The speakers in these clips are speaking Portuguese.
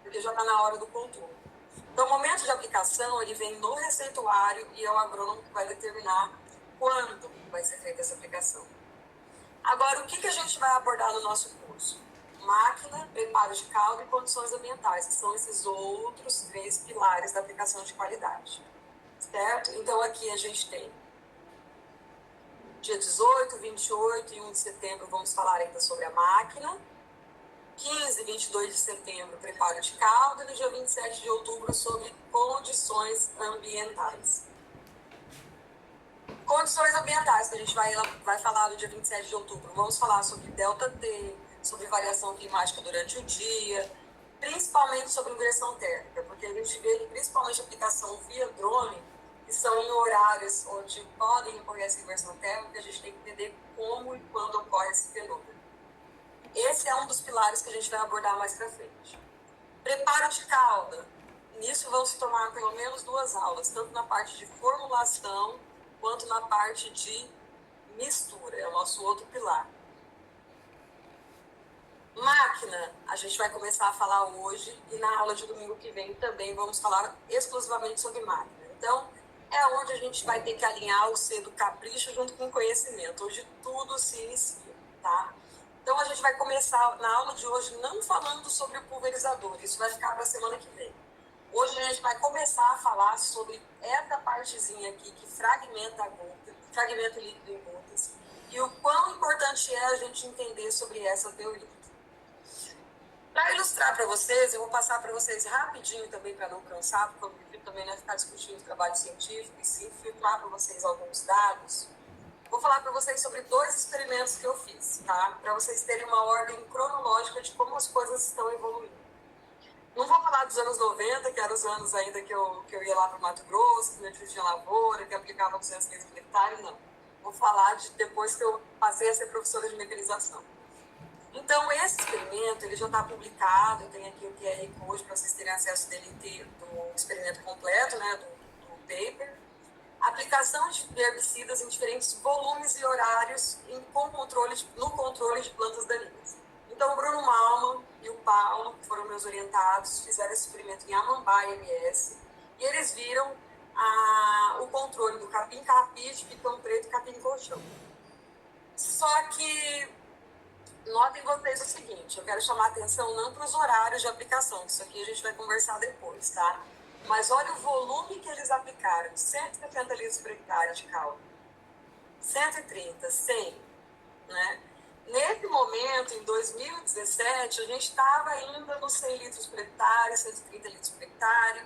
porque já está na hora do controle. Então, o momento de aplicação, ele vem no receituário e é o agrônomo que vai determinar quando vai ser feita essa aplicação. Agora, o que a gente vai abordar no nosso curso? Máquina, preparo de caldo e condições ambientais, que são esses outros 3 pilares da aplicação de qualidade. Certo? Então, aqui a gente tem dia 18, 28 e 1 de setembro, vamos falar ainda sobre a máquina. 15 e 22 de setembro, preparo de caldo. E no dia 27 de outubro, sobre condições ambientais. Condições ambientais, que a gente vai falar no dia 27 de outubro. Vamos falar sobre delta-T, sobre variação climática durante o dia, principalmente sobre inversão térmica, porque a gente vê principalmente aplicação via drone, que são em horários onde podem ocorrer essa inversão térmica, a gente tem que entender como e quando ocorre esse fenômeno. Esse é um dos pilares que a gente vai abordar mais para frente. Preparo de calda. Nisso vão se tomar pelo menos 2 aulas, tanto na parte de formulação quanto na parte de mistura, é o nosso outro pilar. Máquina, a gente vai começar a falar hoje e na aula de domingo que vem também vamos falar exclusivamente sobre máquina. Então, é onde a gente vai ter que alinhar o C do capricho junto com o conhecimento, onde tudo se inicia, tá? Então, a gente vai começar na aula de hoje não falando sobre o pulverizador, isso vai ficar para a semana que vem. Hoje a gente vai começar a falar sobre essa partezinha aqui que fragmenta a gota, fragmenta o líquido em gotas, e o quão importante é a gente entender sobre essa teoria. Para ilustrar para vocês, eu vou passar para vocês rapidinho também, para não cansar, porque o objetivo também não é ficar discutindo trabalho científico, e sim filtrar para vocês alguns dados. Vou falar para vocês sobre 2 experimentos que eu fiz, tá? Para vocês terem uma ordem cronológica de como as coisas estão evoluindo. Não vou falar dos anos 90, que eram os anos ainda que eu ia lá para o Mato Grosso, que meu tio tinha lavoura, que aplicava 200 litros por hectare, não. Vou falar de depois que eu passei a ser professora de mecanização. Então, esse experimento, ele já está publicado, eu tenho aqui o QR Code para vocês terem acesso dele inteiro, do experimento completo, né, do paper. Aplicação de herbicidas em diferentes volumes e horários no controle de plantas daninhas. Então, o Bruno Malman e o Paulo, que foram meus orientados, fizeram esse experimento em Amambá, MS, e eles viram o controle do capim-capite, picão preto e capim-colchão. Só que, notem vocês o seguinte, eu quero chamar a atenção não para os horários de aplicação, isso aqui a gente vai conversar depois, tá? Mas olha o volume que eles aplicaram, 170 litros por hectare de caldo, 130, 100, né? Nesse momento, em 2017, a gente estava ainda nos 100 litros por hectare, 130 litros por hectare.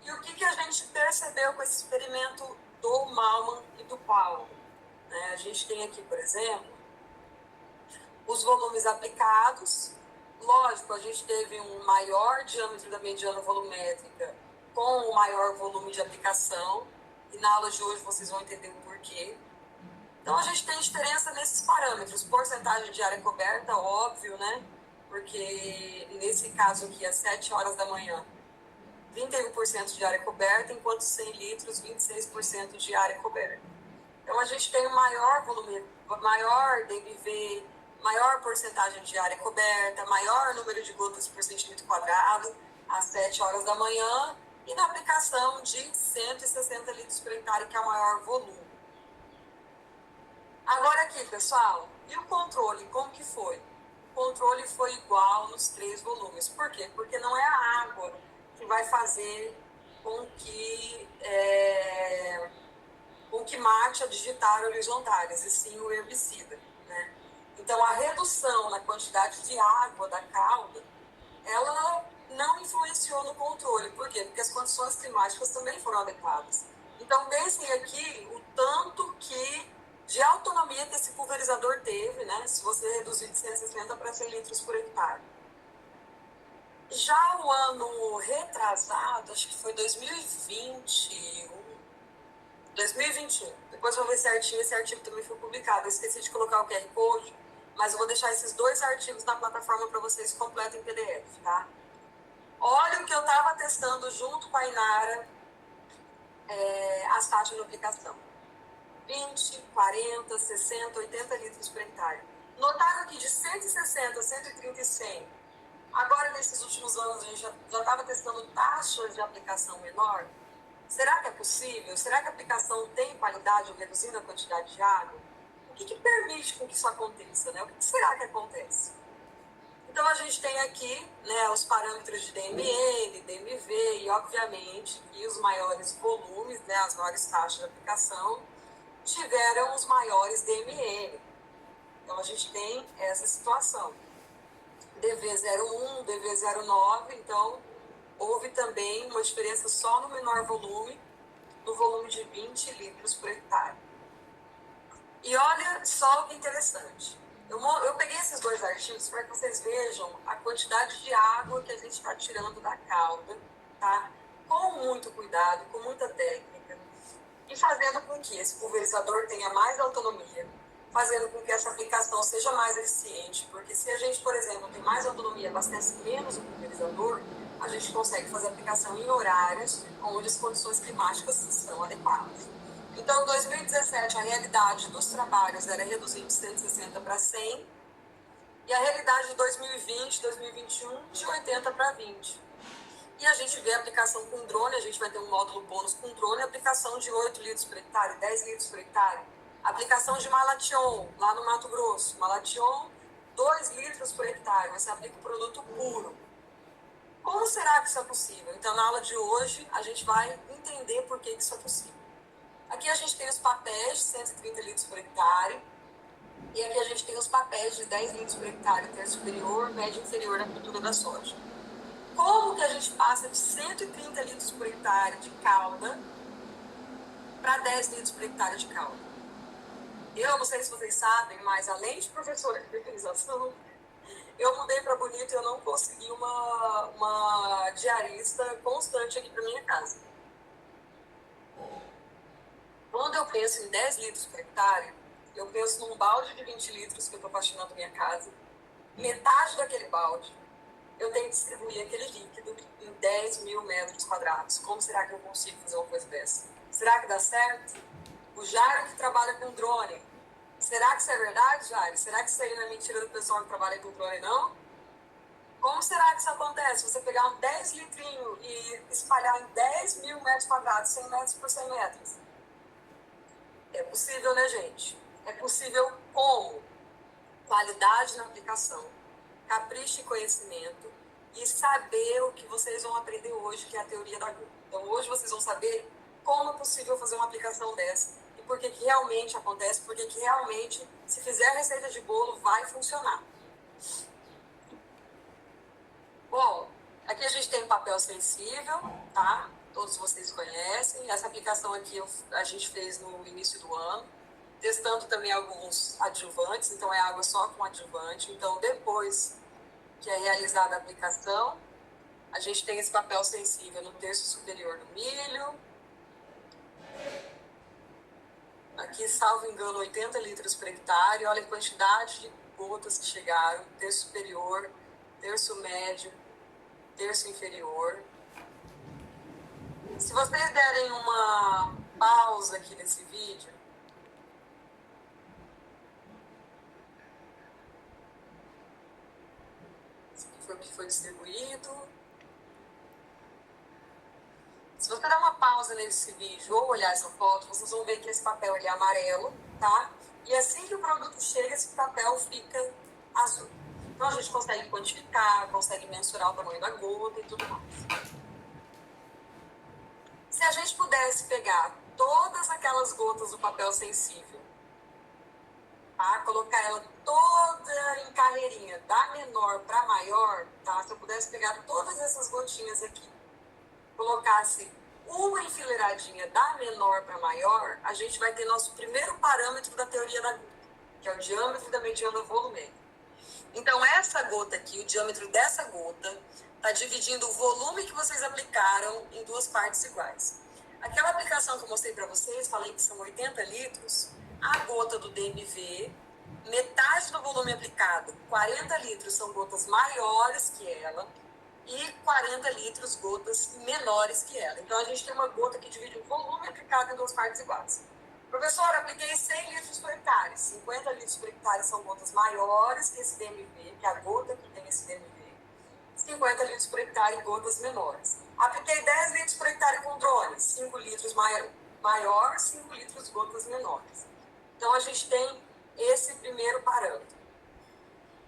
E o que a gente percebeu com esse experimento do Malman e do Paulo? A gente tem aqui, por exemplo, os volumes aplicados. Lógico, a gente teve um maior diâmetro da mediana volumétrica com o maior volume de aplicação. E na aula de hoje vocês vão entender o porquê. Então, a gente tem diferença nesses parâmetros. Porcentagem de área coberta, óbvio, né? Porque nesse caso aqui, às 7 horas da manhã, 31% de área coberta, enquanto 100 litros, 26% de área coberta. Então, a gente tem um maior volume, maior DMV, maior porcentagem de área coberta, maior número de gotas por centímetro quadrado, às 7 horas da manhã, e na aplicação de 160 litros por hectare, que é o maior volume. Agora aqui, pessoal, e o controle, como que foi? O controle foi igual nos 3 volumes. Por quê? Porque não é a água que vai fazer com que mate a digitária horizontais, e sim o herbicida, né? Então, a redução na quantidade de água da calda, ela não influenciou no controle. Por quê? Porque as condições climáticas também foram adequadas. Então, pensem aqui o tanto de autonomia que esse pulverizador teve, né? Se você reduzir de 160 para 100 litros por hectare. Já o ano retrasado, acho que foi 2021, depois eu vou ver certinho, esse artigo também foi publicado. Eu esqueci de colocar o QR Code, mas eu vou deixar esses 2 artigos na plataforma para vocês completo em PDF, tá? Olha o que eu estava testando junto com a Inara, as taxas de aplicação. 20, 40, 60, 80 litros por hectare. Notaram que de 160, 130 e 100, agora nesses últimos anos a gente já estava testando taxas de aplicação menor? Será que é possível? Será que a aplicação tem qualidade ou reduzindo a quantidade de água? O que permite com que isso aconteça, né? O que será que acontece? Então, a gente tem aqui, né, os parâmetros de DML, DMV e, obviamente, que os maiores volumes, né, as maiores taxas de aplicação, tiveram os maiores DML. Então, a gente tem essa situação. DV01, DV09, então, houve também uma diferença só no menor volume, no volume de 20 litros por hectare. E olha só o que interessante. Eu peguei esses dois artigos para que vocês vejam a quantidade de água que a gente está tirando da cauda, tá? Com muito cuidado, com muita técnica, e fazendo com que esse pulverizador tenha mais autonomia, fazendo com que essa aplicação seja mais eficiente, porque se a gente, por exemplo, tem mais autonomia, abastece menos o pulverizador, a gente consegue fazer a aplicação em horários onde as condições climáticas são adequadas. Então, em 2017, a realidade dos trabalhos era reduzir de 160 para 100, e a realidade de 2020, 2021, de 80 para 20. E a gente vê a aplicação com drone, a gente vai ter um módulo bônus com drone, aplicação de 8 litros por hectare, 10 litros por hectare. Aplicação de Malation, lá no Mato Grosso. Malation, 2 litros por hectare, você aplica o produto puro. Como será que isso é possível? Então, na aula de hoje, a gente vai entender por que isso é possível. Aqui a gente tem os papéis de 130 litros por hectare, e aqui a gente tem os papéis de 10 litros por hectare, que é superior, médio e inferior na cultura da soja. Como que a gente passa de 130 litros por hectare de calda para 10 litros por hectare de calda? Eu não sei se vocês sabem, mas além de professora de fertilização, eu mudei para Bonito e eu não consegui uma diarista constante aqui para minha casa. Quando eu penso em 10 litros por hectare, eu penso num balde de 20 litros que eu estou faxinando minha casa. Metade daquele balde, eu tenho que distribuir aquele líquido em 10 mil metros quadrados. Como será que eu consigo fazer uma coisa dessa? Será que dá certo? O Jairo que trabalha com drone. Será que isso é verdade, Jairo? Será que isso aí não é mentira do pessoal que trabalha com drone, não? Como será que isso acontece? Você pegar um 10 litrinho e espalhar em 10 mil metros quadrados, 100 metros por 100 metros? É possível, né, gente? É possível como? Qualidade na aplicação, capricho e conhecimento e saber o que vocês vão aprender hoje, que é a teoria da agulha. Então, hoje vocês vão saber como é possível fazer uma aplicação dessa e por que realmente acontece, por que realmente, se fizer a receita de bolo, vai funcionar. Bom, aqui a gente tem um papel sensível, tá? Todos vocês conhecem. Essa aplicação aqui a gente fez no início do ano, testando também alguns adjuvantes, então é água só com adjuvante. Então, depois que é realizada a aplicação, a gente tem esse papel sensível no terço superior do milho. Aqui, salvo engano, 80 litros por hectare. Olha a quantidade de gotas que chegaram. Terço superior, terço médio, terço inferior. Se vocês derem uma pausa aqui nesse vídeo, esse aqui foi o que foi distribuído. Se você dar uma pausa nesse vídeo ou olhar essa foto, vocês vão ver que esse papel ele é amarelo, tá? E assim que o produto chega, esse papel fica azul. Então a gente consegue quantificar, consegue mensurar o tamanho da gota e tudo mais. Se a gente pudesse pegar todas aquelas gotas do papel sensível, tá? Colocar ela toda em carreirinha, da menor para maior, tá? Se eu pudesse pegar todas essas gotinhas aqui, colocasse uma enfileiradinha da menor para maior, a gente vai ter nosso primeiro parâmetro da teoria da gota, que é o diâmetro da mediana volumêmica. Então, essa gota aqui, o diâmetro dessa gota, está dividindo o volume que vocês aplicaram em duas partes iguais. Aquela aplicação que eu mostrei para vocês, falei que são 80 litros, a gota do DMV, metade do volume aplicado, 40 litros, são gotas maiores que ela, e 40 litros gotas menores que ela. Então, a gente tem uma gota que divide o volume aplicado em duas partes iguais. Professora, apliquei 100 litros por hectare. 50 litros por hectare são gotas maiores que esse DMV, que é a gota que tem esse DMV. 50 litros por hectare em gotas menores. Apliquei 10 litros por hectare com drone, 5 litros maior, 5 litros gotas menores. Então, a gente tem esse primeiro parâmetro.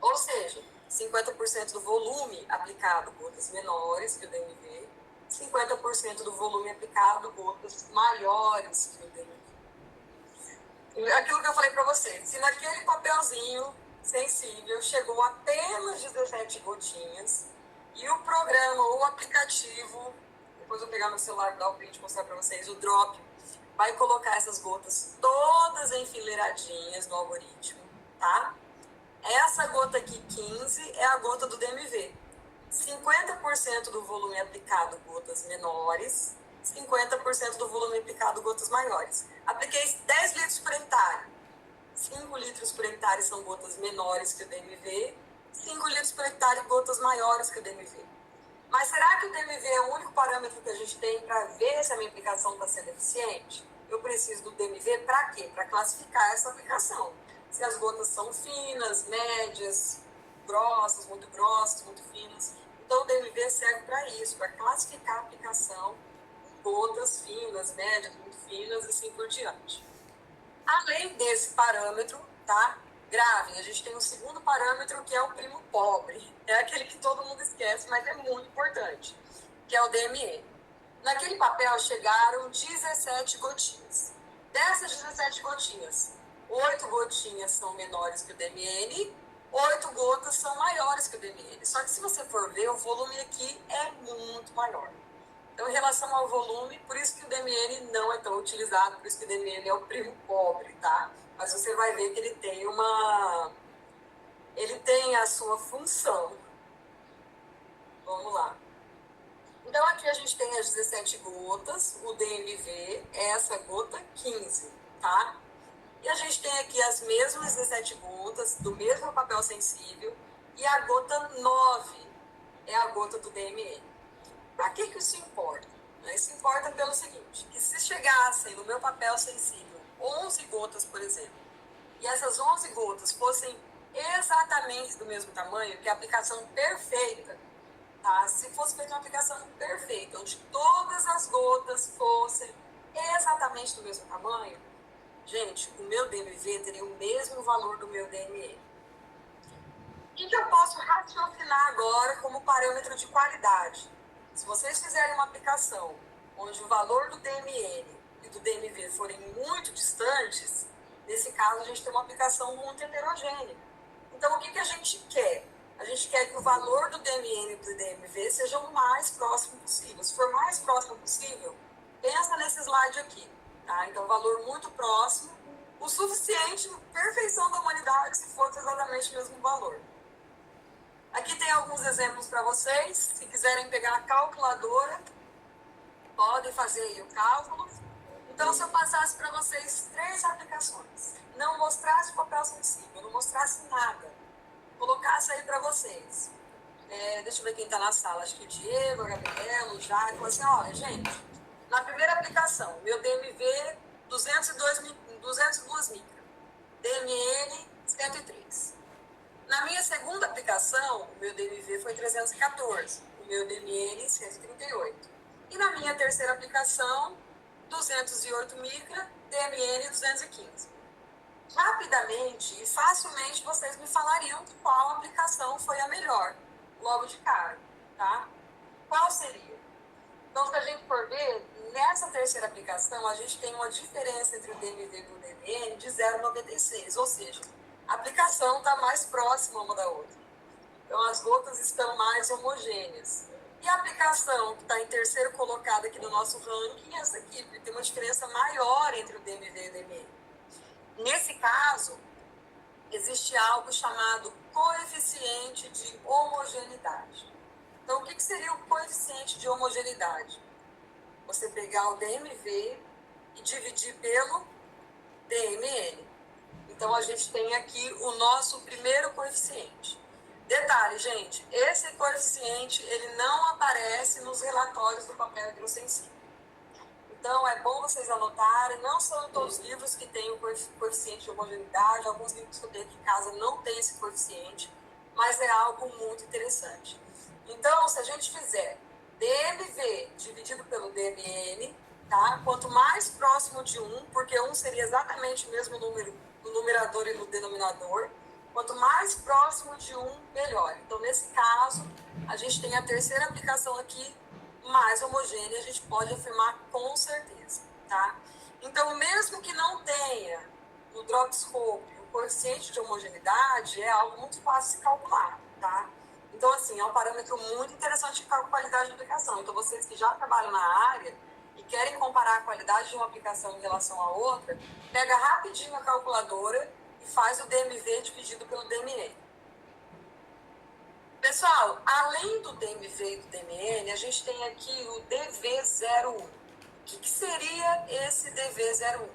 Ou seja, 50% do volume aplicado gotas menores que o DMV, 50% do volume aplicado gotas maiores que o DMV. Aquilo que eu falei para vocês, se naquele papelzinho sensível chegou apenas 17 gotinhas e o programa ou o aplicativo, depois eu vou pegar meu celular e dar o print e mostrar para vocês, o Drop, vai colocar essas gotas todas enfileiradinhas no algoritmo, tá? Essa gota aqui, 15, é a gota do DMV. 50% do volume aplicado, gotas menores, 50% do volume aplicado, gotas maiores. Apliquei 10 litros por hectare. 5 litros por hectare são gotas menores que o DMV, 5 litros por hectare, gotas maiores que o DMV. Mas será que o DMV é o único parâmetro que a gente tem para ver se a minha aplicação está sendo eficiente? Eu preciso do DMV para quê? Para classificar essa aplicação. Se as gotas são finas, médias, grossas, muito finas. Então, o DMV serve para isso, para classificar a aplicação em gotas finas, médias, muito finas e assim por diante. Além desse parâmetro, tá? Grave, a gente tem um segundo parâmetro que é o primo pobre. É aquele que todo mundo esquece, mas é muito importante, que é o DMN. Naquele papel chegaram 17 gotinhas. Dessas 17 gotinhas, 8 gotinhas são menores que o DMN, 8 gotas são maiores que o DMN. Só que se você for ver, o volume aqui é muito maior. Então, em relação ao volume, por isso que o DMN não é tão utilizado, por isso que o DMN é o primo pobre, tá? Mas você vai ver que ele tem a sua função. Vamos lá. Então, aqui a gente tem as 17 gotas, o DMV é essa gota 15, tá? E a gente tem aqui as mesmas 17 gotas, do mesmo papel sensível, e a gota 9 é a gota do DMN. Para que isso importa? Isso importa pelo seguinte, que se chegassem no meu papel sensível 11 gotas, por exemplo, e essas 11 gotas fossem exatamente do mesmo tamanho, que é a aplicação perfeita, tá? Se fosse feita uma aplicação perfeita, onde todas as gotas fossem exatamente do mesmo tamanho, gente, o meu DMV teria o mesmo valor do meu DME. O que eu posso raciocinar agora como parâmetro de qualidade? Se vocês fizerem uma aplicação onde o valor do DMN e do DMV forem muito distantes, nesse caso a gente tem uma aplicação muito heterogênea. Então, o que a gente quer? A gente quer que o valor do DMN e do DMV seja o mais próximo possível. Se for mais próximo possível, pensa nesse slide aqui. Tá? Então, valor muito próximo, o suficiente, perfeição da humanidade, se fosse exatamente o mesmo valor. Aqui tem alguns exemplos para vocês. Se quiserem pegar a calculadora, podem fazer aí o cálculo. Então, se eu passasse para vocês 3 aplicações, não mostrasse o papel sensível, não mostrasse nada, colocasse aí para vocês. Deixa eu ver quem está na sala. Acho que o Diego, a Gabriela, o Jair. Falou assim, olha, gente, na primeira aplicação, meu DMV 202 micra, DMN 103. Na minha segunda aplicação, o meu DMV foi 314, o meu DMN 138. E na minha terceira aplicação, 208 micra, DMN 215. Rapidamente e facilmente vocês me falariam qual aplicação foi a melhor, logo de cara, tá? Qual seria? Então, se a gente for ver, nessa terceira aplicação, a gente tem uma diferença entre o DMV e o DMN de 0,96, ou seja, a aplicação está mais próxima uma da outra. Então, as gotas estão mais homogêneas. E a aplicação que está em terceiro colocado aqui no nosso ranking é essa aqui, porque tem uma diferença maior entre o DMV e o DMN. Nesse caso, existe algo chamado coeficiente de homogeneidade. Então, o que seria o coeficiente de homogeneidade? Você pegar o DMV e dividir pelo DMN. Então, a gente tem aqui o nosso primeiro coeficiente. Detalhe, gente, esse coeficiente ele não aparece nos relatórios do papel hidrossensível. Então, é bom vocês anotarem, não são todos os livros que têm o coeficiente de homogeneidade, alguns livros que eu tenho aqui em casa não têm esse coeficiente, mas é algo muito interessante. Então, Então, se a gente fizer DMV dividido pelo DMN, tá? Quanto mais próximo de 1, porque 1 seria exatamente o mesmo número no numerador e no denominador, quanto mais próximo de 1, melhor. Então, nesse caso, a gente tem a terceira aplicação aqui, mais homogênea, a gente pode afirmar com certeza, tá? Então, mesmo que não tenha no Dropscope o coeficiente de homogeneidade, é algo muito fácil de calcular, tá? Então, assim, é um parâmetro muito interessante para a qualidade da aplicação. Então, vocês que já trabalham na área e querem comparar a qualidade de uma aplicação em relação à outra, pega rapidinho a calculadora e faz o DMV dividido pelo DMN. Pessoal, além do DMV e do DMN, a gente tem aqui o DV01. O que seria esse DV01?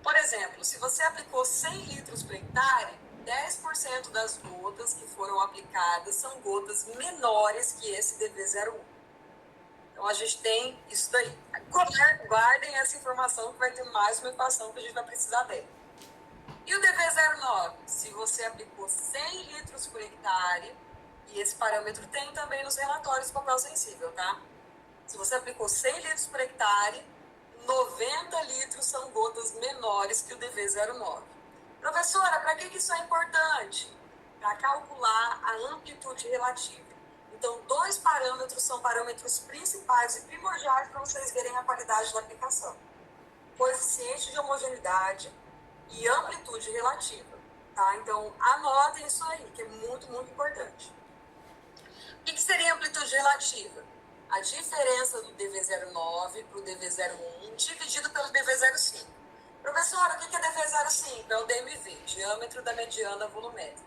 Por exemplo, se você aplicou 100 litros por hectare, 10% das gotas que foram aplicadas são gotas menores que esse DV01. Então, a gente tem isso daí. Guardem essa informação que vai ter mais uma equação que a gente vai precisar dela. E o DV09? Se você aplicou 100 litros por hectare, e esse parâmetro tem também nos relatórios de papel sensível, tá? Se você aplicou 100 litros por hectare, 90 litros são gotas menores que o DV09. Professora, para que isso é importante? Para calcular a amplitude relativa. Então, dois parâmetros são parâmetros principais e primordiais para vocês verem a qualidade da aplicação. Coeficiente de homogeneidade e amplitude relativa. Tá? Então, anotem isso aí, que é muito, muito importante. O que seria amplitude relativa? A diferença do DV09 para o DV01 dividido pelo DV05. Professora, o que é DV05? É o DMV, diâmetro da mediana volumétrica.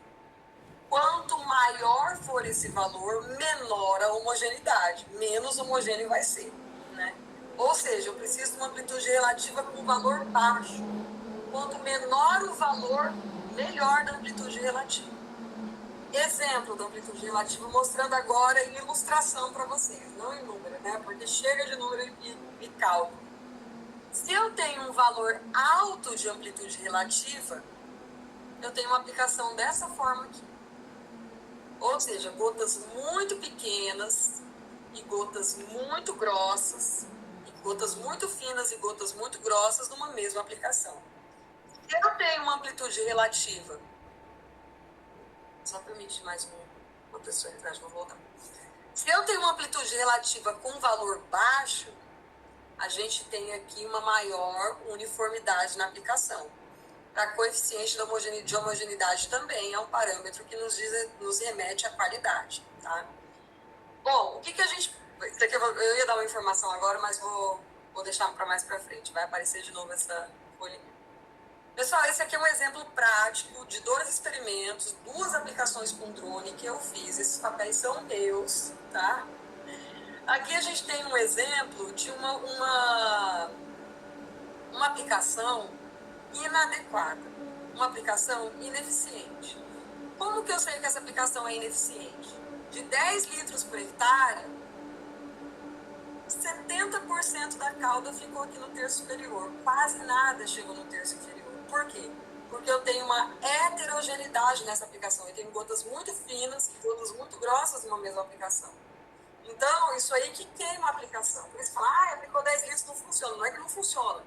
Quanto maior for esse valor, menor a homogeneidade, menos homogêneo vai ser, né? Ou seja, eu preciso de uma amplitude relativa com valor baixo. Quanto menor o valor, melhor da amplitude relativa. Exemplo da amplitude relativa, mostrando agora em ilustração para vocês, não em número, né? Porque chega de número e cálculo. Se eu tenho um valor alto de amplitude relativa, eu tenho uma aplicação dessa forma aqui. Ou seja, gotas muito pequenas e gotas muito grossas, e gotas muito finas e gotas muito grossas numa mesma aplicação. Se eu tenho uma amplitude relativa, só permite mais uma pessoa atrás, vou voltar. Se eu tenho uma amplitude relativa com valor baixo, a gente tem aqui uma maior uniformidade na aplicação. Para coeficiente de homogeneidade também é um parâmetro que nos remete à qualidade, tá? Bom, o que a gente... Isso aqui eu ia dar uma informação agora, mas vou deixar para mais para frente. Vai aparecer de novo essa folha. Pessoal, esse aqui é um exemplo prático de 2 experimentos, 2 aplicações com drone que eu fiz. Esses papéis são meus, tá? Aqui a gente tem um exemplo de uma aplicação inadequada, uma aplicação ineficiente. Como que eu sei que essa aplicação é ineficiente? De 10 litros por hectare, 70% da cauda ficou aqui no terço superior, quase nada chegou no terço inferior. Por quê? Porque eu tenho uma heterogeneidade nessa aplicação. Eu tenho gotas muito finas e gotas muito grossas numa mesma aplicação. Então, isso aí que queima a aplicação. Por isso, fala, aplicou 10 litros, não funciona. Não é que não funciona.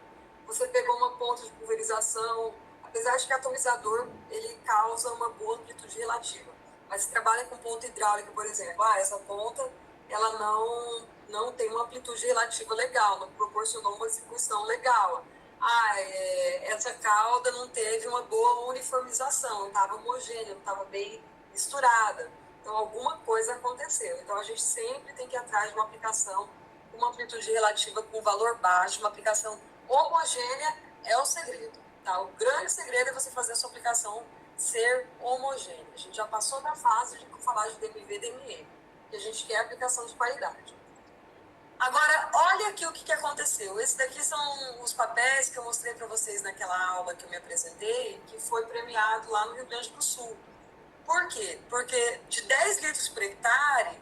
Você pegou uma ponta de pulverização, apesar de que o atomizador, ele causa uma boa amplitude relativa. Mas se trabalha com ponta hidráulica, por exemplo, essa ponta, ela não tem uma amplitude relativa legal, não proporcionou uma execução legal. Essa cauda não teve uma boa uniformização, não estava homogênea, não estava bem misturada. Então, alguma coisa aconteceu. Então, a gente sempre tem que ir atrás de uma aplicação com uma amplitude relativa com valor baixo, uma aplicação homogênea é o segredo. Tá? O grande segredo é você fazer a sua aplicação ser homogênea. A gente já passou da fase de falar de DMV e DME, que a gente quer aplicação de qualidade. Agora, olha aqui o que aconteceu. Esses daqui são os papéis que eu mostrei para vocês naquela aula que eu me apresentei, que foi premiado lá no Rio Grande do Sul. Por quê? Porque de 10 litros por hectare,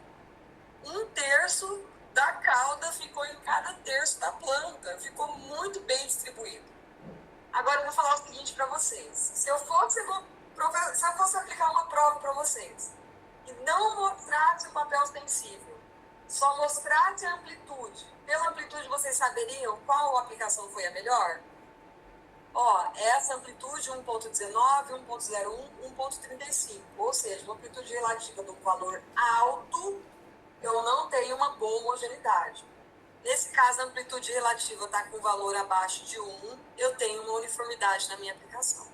1/3 da cauda ficou em cada terço da planta. Ficou muito bem distribuído. Agora, eu vou falar o seguinte para vocês. Se eu fosse aplicar uma prova para vocês, e não mostrasse o papel sensível, só mostrasse a amplitude, pela amplitude vocês saberiam qual aplicação foi a melhor? Ó, essa amplitude 1.19, 1.01, 1.35, ou seja, uma amplitude relativa de um valor alto, eu não tenho uma boa homogeneidade. Nesse caso, a amplitude relativa está com valor abaixo de 1, eu tenho uma uniformidade na minha aplicação.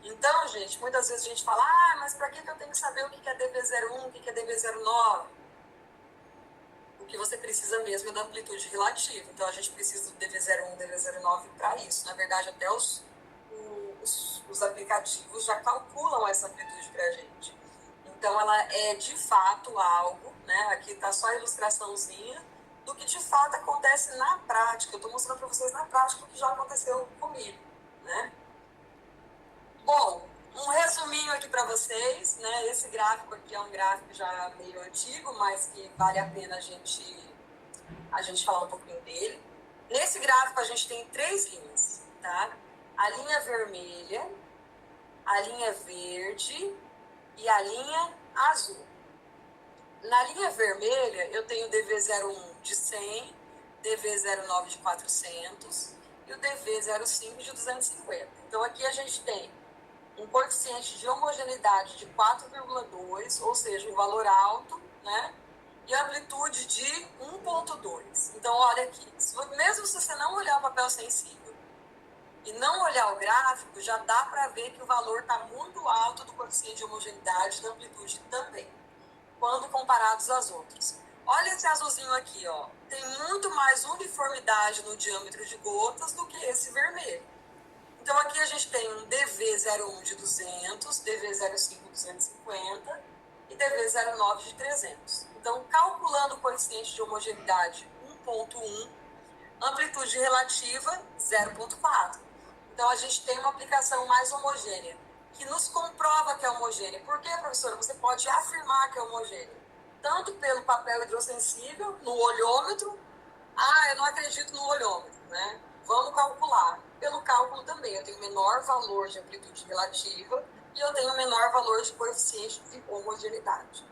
Então, gente, muitas vezes a gente fala, mas para que eu tenho que saber o que é DV01, o que é DV09? O que você precisa mesmo é da amplitude relativa. Então, a gente precisa do DV01, DV09 para isso. Na verdade, até os aplicativos já calculam essa amplitude para a gente. Então, ela é de fato algo, né? Aqui está só a ilustraçãozinha do que de fato acontece na prática. Eu estou mostrando para vocês na prática o que já aconteceu comigo, né? Bom, um resuminho aqui para vocês, né? Esse gráfico aqui é um gráfico já meio antigo, mas que vale a pena a gente falar um pouquinho dele. Nesse gráfico a gente tem 3 linhas, tá? A linha vermelha, a linha verde e a linha azul. Na linha vermelha eu tenho o DV01 de 100, DV09 de 400 e o DV05 de 250. Então aqui a gente tem um coeficiente de homogeneidade de 4,2, ou seja, um valor alto, né? E amplitude de 1,2. Então, olha aqui, mesmo se você não olhar o papel sensível e não olhar o gráfico, já dá para ver que o valor está muito alto do coeficiente de homogeneidade e da amplitude também, quando comparados às outras. Olha esse azulzinho aqui, ó. Tem muito mais uniformidade no diâmetro de gotas do que esse vermelho. Então, aqui a gente tem um DV01 de 200, DV05 de 250 e DV09 de 300. Então, calculando o coeficiente de homogeneidade 1,1, amplitude relativa 0,4. Então, a gente tem uma aplicação mais homogênea, que nos comprova que é homogênea. Por quê, professora? Você pode afirmar que é homogênea, tanto pelo papel hidrossensível, no olhômetro. Eu não acredito no olhômetro, né? Vamos calcular. Pelo cálculo também, eu tenho menor valor de amplitude relativa e eu tenho menor valor de coeficiente de homogeneidade.